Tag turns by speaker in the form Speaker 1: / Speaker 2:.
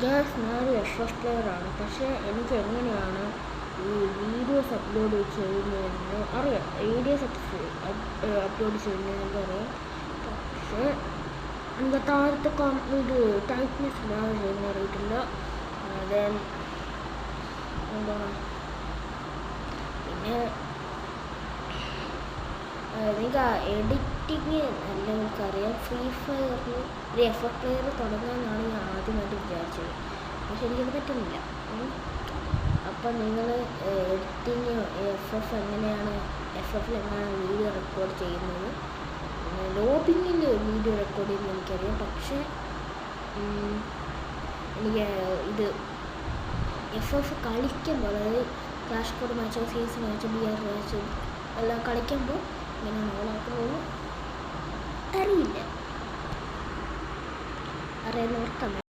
Speaker 1: ഞാനൊരു FF പ്ലെയറാണ്. പക്ഷേ എനിക്ക് എങ്ങനെയാണ് ഈ വീഡിയോസ് അപ്ലോഡ് ചെയ്യുന്നതെന്ന് അറിയാം. വീഡിയോസ് അപ്ലോഡ് ചെയ്യുന്നതെന്ന് അറിയാം. പക്ഷേ എൻ്റെ താഴത്തെ ഇത് ടൈറ്റ്നെസ് ഇല്ലാതെ ചെയ്യുന്ന അറിയത്തില്ല. ദെൻ എന്താണ് പിന്നെ എനിക്ക് എഡിറ്റിങ് എല്ലാവർക്കറിയാം. ഫ്രീ ഫയറിൽ ഒരു FF പ്ലെയർ തുടങ്ങാമെന്നാണ് ഞാൻ ആദ്യമായിട്ട് വിചാരിച്ചത്. പക്ഷെ എനിക്കത് പറ്റുന്നില്ല. അപ്പം നിങ്ങൾ എഡിറ്റിങ് FFൽ എങ്ങനെയാണ് വീഡിയോ റെക്കോർഡ് ചെയ്യുന്നത്, ലോബിങ്ങിൽ വീഡിയോ റെക്കോർഡ് ചെയ്യുന്നത് എനിക്കറിയാം. പക്ഷേ എനിക്ക് ഇത് FF കളിക്കുമ്പോൾ, അതായത് ക്ലാഷ് കോഡ് മാച്ചോ CS മാച്ചോ BR മാച്ചോ എല്ലാം കളിക്കുമ്പോൾ ഇങ്ങനെയാണ് ഓളാക്കുന്നത് അറിയില്ല. അറിയുന്നവർക്ക്